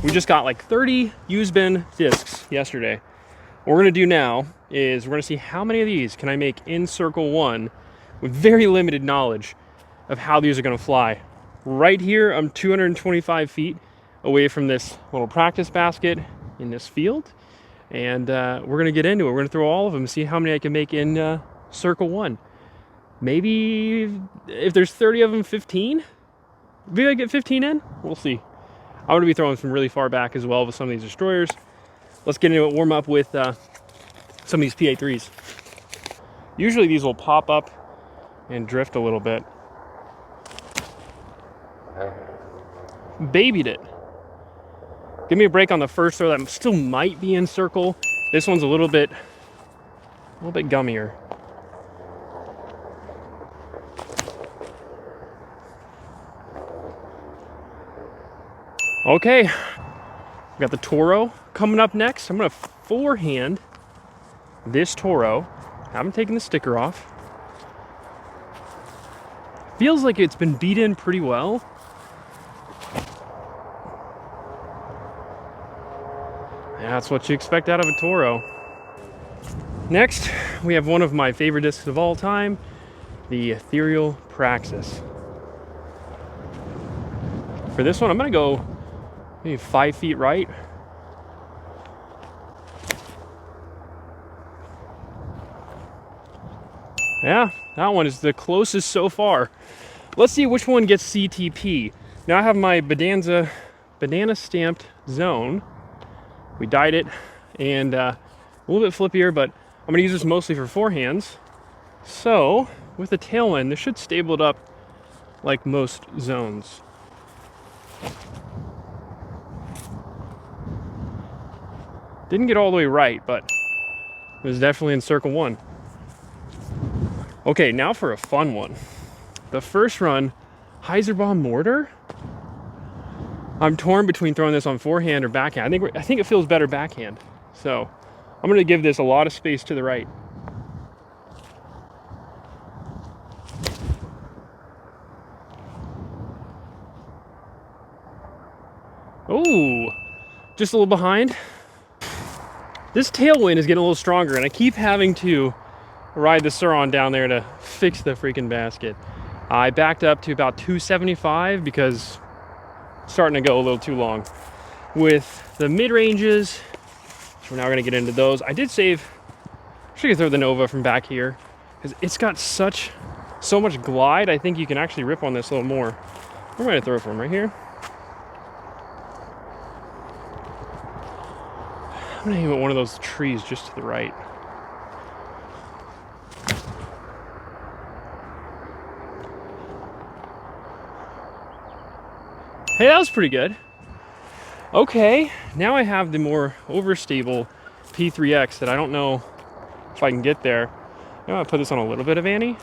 We just got like 30 used bin discs yesterday. What we're gonna do now is we're gonna see how many of these can I make in circle one with very limited knowledge of how these are gonna fly. Right here, I'm 225 feet away from this little practice basket in this field. And we're gonna get into it. We're gonna throw all of them and see how many I can make in circle one. Maybe if there's 30 of them, 15? Maybe I get 15 in? We'll see. I'm gonna be throwing from really far back as well with some of these destroyers. Let's get into it, warm up with some of these PA3s. Usually these will pop up and drift a little bit. Babied it. Give me a break on the first throw. That still might be in circle. This one's a little bit gummier. Okay, we got the Toro coming up next. I'm gonna forehand this Toro. Haven't taken the sticker off. Feels like it's been beat in pretty well. That's what you expect out of a Toro. Next, we have one of my favorite discs of all time, the Ethereal Praxis. For this one, I'm gonna go maybe 5 feet right. Yeah, that one is the closest so far. Let's see which one gets CTP. Now I have my banana stamped zone. We dyed it, and a little bit flippier, but I'm gonna use this mostly for forehands. So with the tailwind, this should stable it up like most zones. Didn't get all the way right, but it was definitely in circle one. Okay, now for a fun one. The first run, Heiserbomb mortar. I'm torn between throwing this on forehand or backhand. I think it feels better backhand. So I'm gonna give this a lot of space to the right. Oh, just a little behind. This tailwind is getting a little stronger, and I keep having to ride the Suron down there to fix the freaking basket. I backed up to about 275 because it's starting to go a little too long. With the mid-ranges, we're now gonna get into those. I did save, I should throw the Nova from back here because it's got so much glide. I think you can actually rip on this a little more. Where am I gonna throw it from? Right here? I'm gonna aim at one of those trees just to the right. Hey, that was pretty good. Okay, now I have the more overstable P3X that I don't know if I can get there. I'm gonna put this on a little bit of Annie.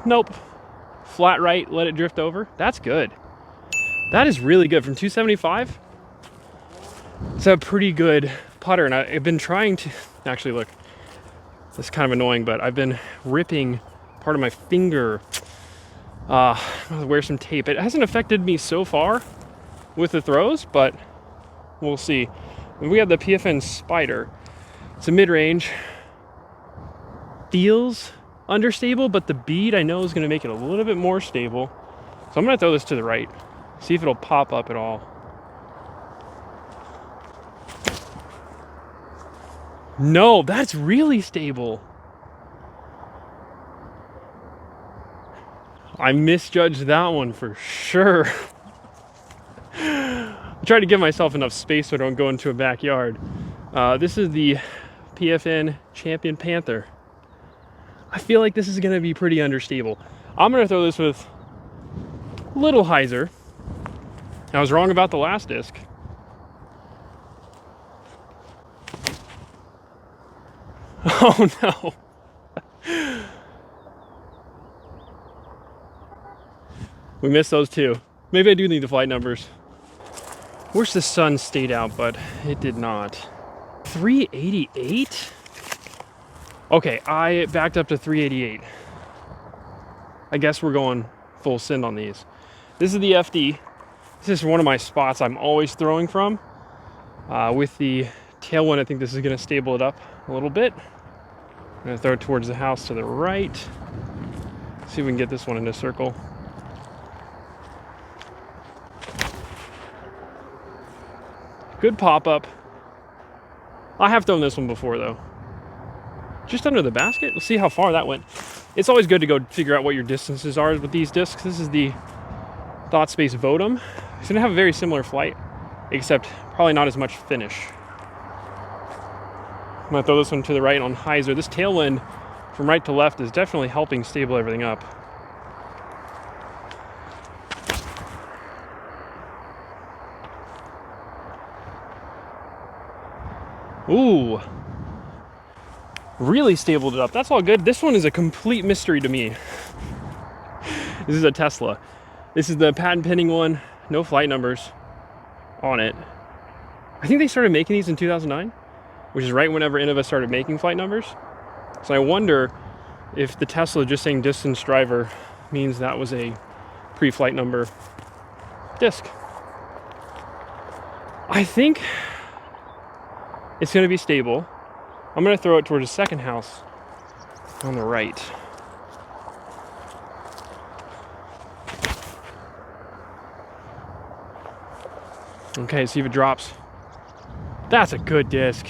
Nope. Flat right, let it drift over. That's good. That is really good. From 275, it's a pretty good putter. And I've been trying to, actually look, this is kind of annoying, but I've been ripping part of my finger. I'll wear some tape. It hasn't affected me so far with the throws, but we'll see. And we have the PFN Spider. It's a mid-range. Feels understable, but the bead I know is gonna make it a little bit more stable. So I'm gonna throw this to the right. See if it'll pop up at all. No, that's really stable. I misjudged that one for sure. I try to give myself enough space so I don't go into a backyard. This is the PFN Champion Panther. I feel like this is gonna be pretty understable. I'm gonna throw this with little hyzer. I was wrong about the last disc. Oh no. We missed those too. Maybe I do need the flight numbers. Wish the sun stayed out, but it did not. 388? Okay, I backed up to 388. I guess we're going full send on these. This is the FD. This is one of my spots I'm always throwing from. With the tailwind, I think this is going to stable it up a little bit. I'm going to throw it towards the house to the right. See if we can get this one into circle. Good pop-up. I have thrown this one before, though. Just under the basket. Let's see how far that went. It's always good to go figure out what your distances are with these discs. This is the Thought Space Votum. It's going to have a very similar flight, except probably not as much finish. I'm going to throw this one to the right on hyzer. This tailwind from right to left is definitely helping stable everything up. Ooh. Really stabled it up. That's all good. This one is a complete mystery to me. This is a Tesla. This is the patent pending one. No flight numbers on it. I think they started making these in 2009, which is right whenever Innova started making flight numbers. So I wonder if the Tesla just saying distance driver means that was a pre-flight number disc. I think it's going to be stable. I'm going to throw it towards the second house on the right. Okay, see if it drops. That's a good disc.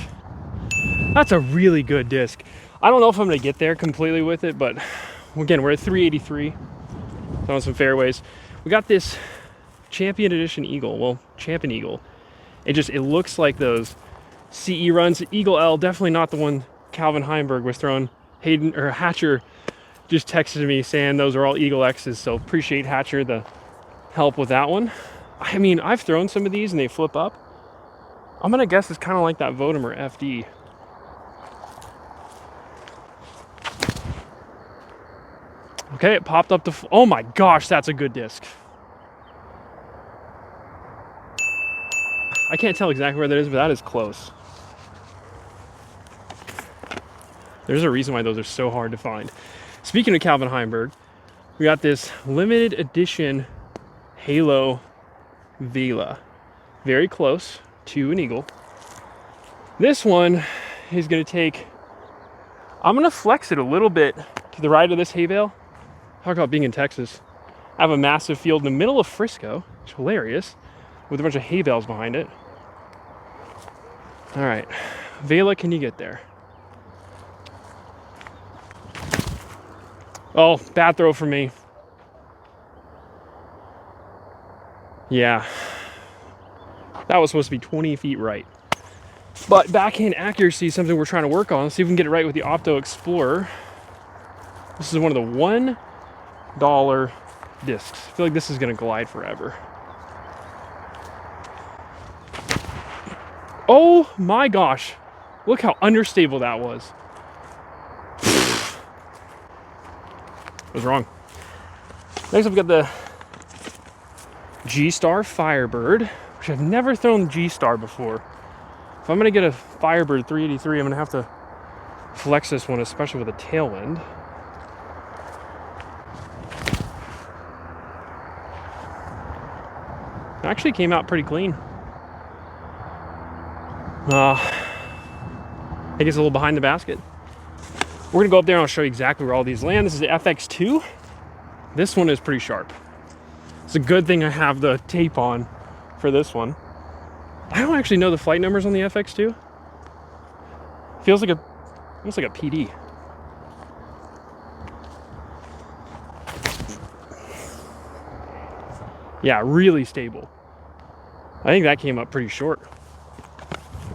That's a really good disc. I don't know if I'm going to get there completely with it, but again, we're at 383 on some fairways. We got this Champion Edition Eagle. Well, Champion Eagle. It looks like those CE runs. Eagle L, definitely not the one Calvin Heimberg was throwing. Hayden or Hatcher just texted me saying those are all Eagle X's, so appreciate Hatcher the help with that one. I mean, I've thrown some of these and they flip up. I'm gonna guess it's kind of like that Votum or FD. Okay, it popped up to, oh my gosh, that's a good disc. I can't tell exactly where that is, but that is close. There's a reason why those are so hard to find. Speaking of Calvin Heimberg, we got this limited edition Halo Vela. Very close to an Eagle. This one is going to take, I'm going to flex it a little bit to the right of this hay bale. Talk about being in Texas. I have a massive field in the middle of Frisco. It's hilarious, with a bunch of hay bales behind it. All right, Vela, can you get there? Oh, bad throw for me. Yeah, that was supposed to be 20 feet right. But backhand accuracy is something we're trying to work on. Let's see if we can get it right with the Opto Explorer. This is one of the $1 discs. I feel like this is gonna glide forever. Oh my gosh, look how understable that was. I was wrong. Next up, we got the G-Star Firebird, which I've never thrown G-Star before. If I'm gonna get a Firebird 383, I'm gonna have to flex this one, especially with a tailwind. It actually came out pretty clean. I think it's a little behind the basket. We're gonna go up there and I'll show you exactly where all these land. This is the FX2. This one is pretty sharp. It's a good thing I have the tape on for this one. I don't actually know the flight numbers on the FX2. Feels like almost like a PD. Yeah, really stable. I think that came up pretty short.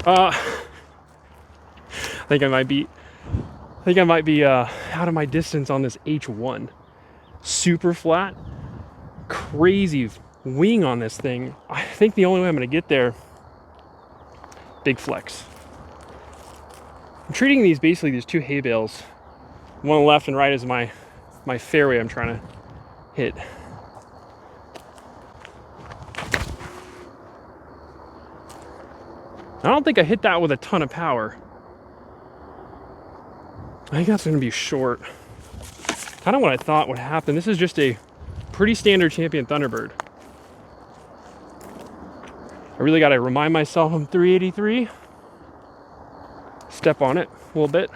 I think I might be out of my distance on this H1. Super flat, crazy wing on this thing. I think the only way I'm gonna get there, big flex. I'm treating these basically these two hay bales, one left and right as my fairway I'm trying to hit. I don't think I hit that with a ton of power. I think that's gonna be short. Kind of what I thought would happen. This is just a pretty standard champion Thunderbird. I really got to remind myself I'm 383. Step on it a little bit.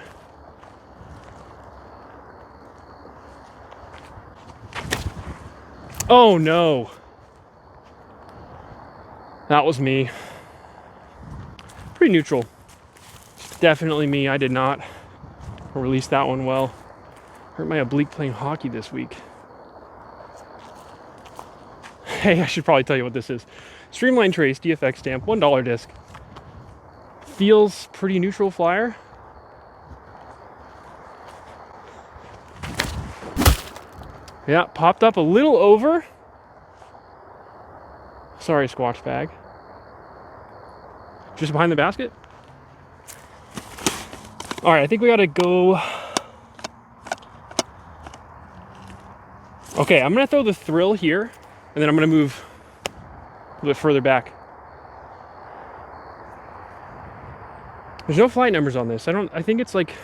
Oh no. That was me. Pretty neutral. Definitely me. I did not release that one well. Hurt my oblique playing hockey this week. Hey, I should probably tell you what this is. Streamline Trace DFX stamp, $1 disc. Feels pretty neutral flyer. Yeah, popped up a little over. Sorry, squash bag. Just behind the basket. All right, I think we gotta go. Okay, I'm gonna throw the Thrill here, and then I'm gonna move a little bit further back. There's no flight numbers on this. I think it's like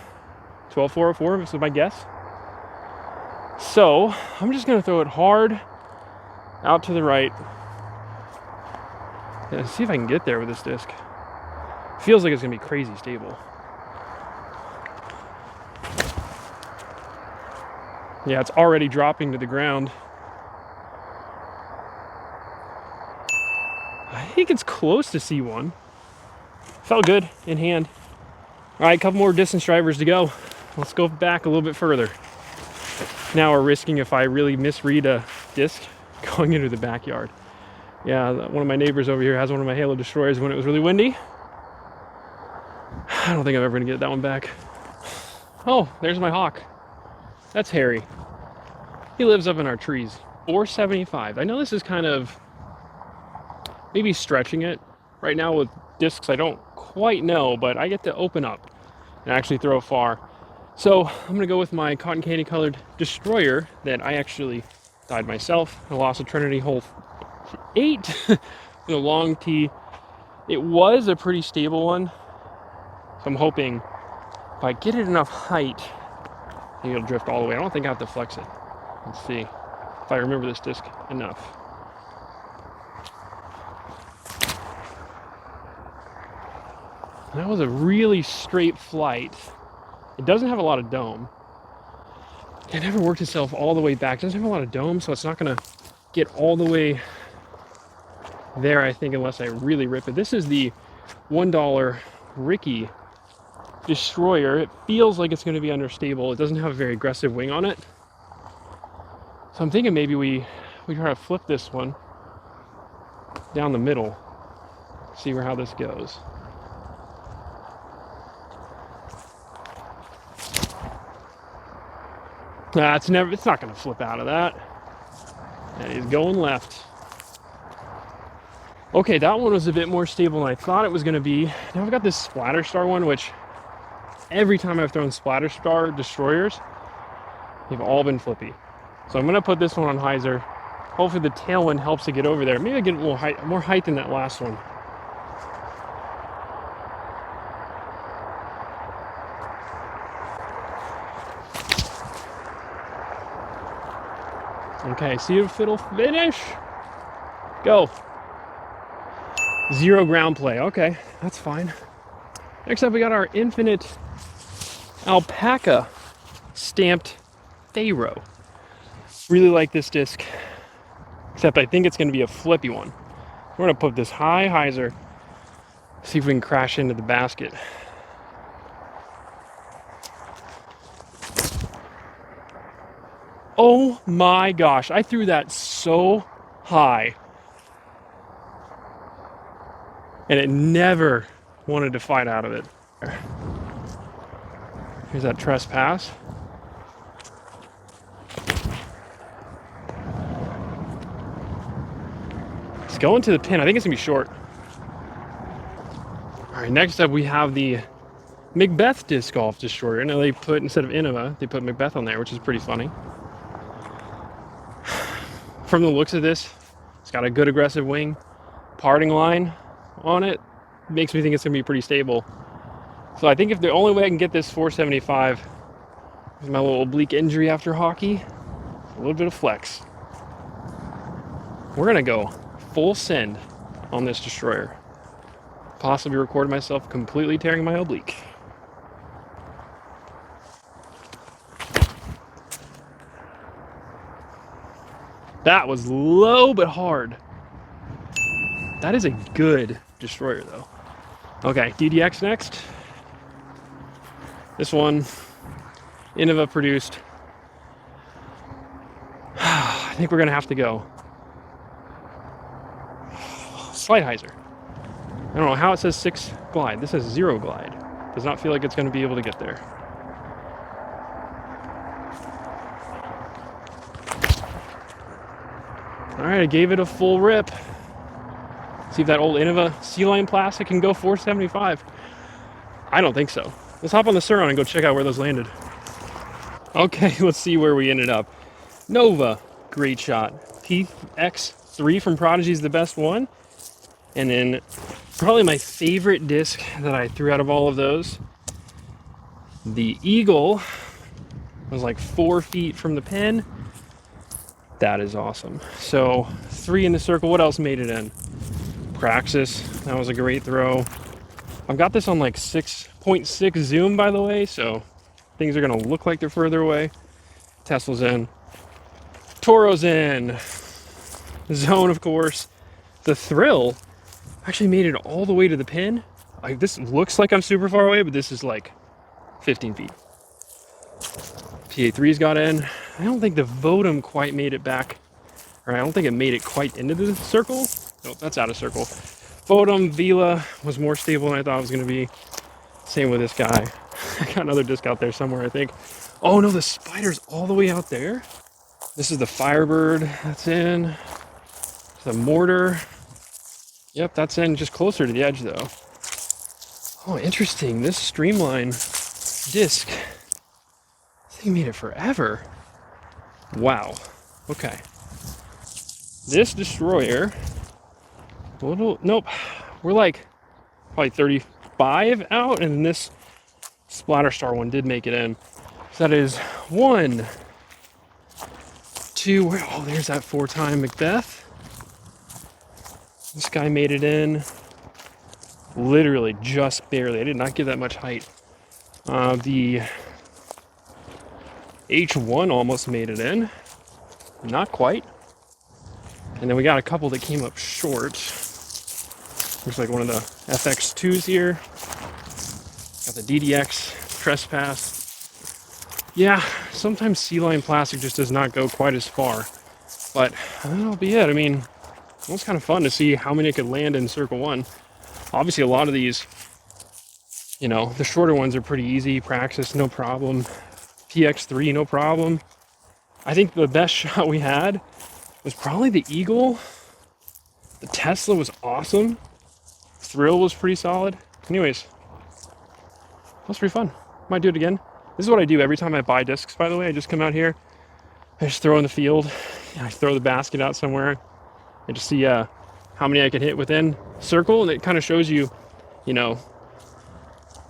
12404, this is my guess. So I'm just gonna throw it hard out to the right. And see if I can get there with this disc. Feels like it's gonna be crazy stable. Yeah, it's already dropping to the ground. I think it's close to C1. Felt good in hand. All right, a couple more distance drivers to go. Let's go back a little bit further. Now we're risking, if I really misread a disc, going into the backyard. Yeah, one of my neighbors over here has one of my Halo Destroyers when it was really windy. I don't think I'm ever gonna get that one back. Oh, there's my hawk. That's Harry. He lives up in our trees. 475. I know this is kind of maybe stretching it. Right now with discs, I don't quite know, but I get to open up and actually throw far. So I'm gonna go with my cotton candy colored Destroyer that I actually dyed myself. I lost a Trinity hole 8 in a long tee. It was a pretty stable one. So I'm hoping if I get it enough height, maybe it'll drift all the way. I don't think I have to flex it. Let's see if I remember this disc enough. That was a really straight flight. It doesn't have a lot of dome. It never worked itself all the way back. It doesn't have a lot of dome, so it's not gonna get all the way there, I think, unless I really rip it. This is the $1 Ricky Destroyer. It feels like it's gonna be understable. It doesn't have a very aggressive wing on it. So I'm thinking maybe we try to flip this one down the middle, see how this goes. It's not gonna flip out of that. And he's going left. Okay, that one was a bit more stable than I thought it was gonna be. Now I've got this Splatter Star one, which every time I've thrown Splatter Star Destroyers, they've all been flippy. So I'm gonna put this one on hyzer. Hopefully the tailwind helps it get over there. Maybe I get a little height, more height than that last one. Okay, see if it'll finish. Go. 0 ground play. Okay, that's fine. Next up, we got our Infinite Alpaca stamped Pharaoh. Really like this disc, except I think it's going to be a flippy one. We're going to put this high hyzer, see if we can crash into the basket. Oh my gosh, I threw that so high. And it never wanted to fight out of it. Here's that trespass. It's going to the pin. I think it's gonna be short. All right, next up we have the Macbeth Disc Golf Destroyer. Now they put, instead of Innova, they put Macbeth on there, which is pretty funny. From the looks of this, it's got a good aggressive wing. Parting line on it makes me think it's gonna be pretty stable. So I think if the only way I can get this 475 is my little oblique injury after hockey, a little bit of flex. we're gonna go full send on this destroyer. Possibly record myself completely tearing my oblique. That was low but hard. That is a good destroyer though. Okay, DDX next. This one, Innova produced. I think we're gonna have to go Slighthizer. I don't know how it says 6 glide. This says 0 glide. Does not feel like it's gonna be able to get there. All right, I gave it a full rip. See if that old Innova C-line plastic can go 475. I don't think so. Let's hop on the Suron and go check out where those landed. Okay, let's see where we ended up. Nova, great shot. PX3 from Prodigy is the best one. And then probably my favorite disc that I threw out of all of those, the Eagle was like 4 feet from the pin. That is awesome. So 3 in the circle. What else made it in? Praxis, that was a great throw. I've got this on like 6.6 zoom, by the way, so things are gonna look like they're further away. Tesla's in. Toro's in. Zone, of course. The Thrill actually made it all the way to the pin. Like, this looks like I'm super far away, but this is like 15 feet. PA3's got in. I don't think the Vodum quite made it back. Or I don't think it made it quite into the circle. Nope, that's out of circle. Vodum Vila was more stable than I thought it was going to be. Same with this guy. I got another disc out there somewhere, I think. Oh no, the Spider's all the way out there. This is the Firebird that's in. The Mortar. Yep, that's in just closer to the edge though. Oh, interesting. This Streamline disc. This thing made it forever. Wow. Okay. This destroyer, nope, we're like probably 35 out, and this Splatter Star one did make it in. So that is 1, 2, oh, there's that 4-time Macbeth. This guy made it in literally just barely. I did not give that much height. The H1 almost made it in, not quite. And then we got a couple that came up short. Looks like one of the FX2s here. Got the DDX Trespass. Yeah, sometimes C-line plastic just does not go quite as far. But that'll be it. I mean, it was kind of fun to see how many could land in Circle 1. Obviously, a lot of these, you know, the shorter ones are pretty easy. Praxis, no problem. PX3, no problem. I think the best shot we had was probably the Eagle. The Tesla was awesome. Thrill was pretty solid. Anyways, that was pretty fun. Might do it again. This is what I do every time I buy discs, by the way. I just come out here, I just throw in the field, I throw the basket out somewhere, and just see how many I can hit within circle, and it kind of shows you, you know,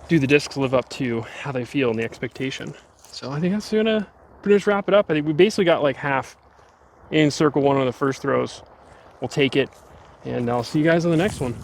do the discs live up to how they feel and the expectation. So I think that's gonna pretty much wrap it up. I think we basically got like half in Circle 1 on the first throws. We'll take it, and I'll see you guys on the next one.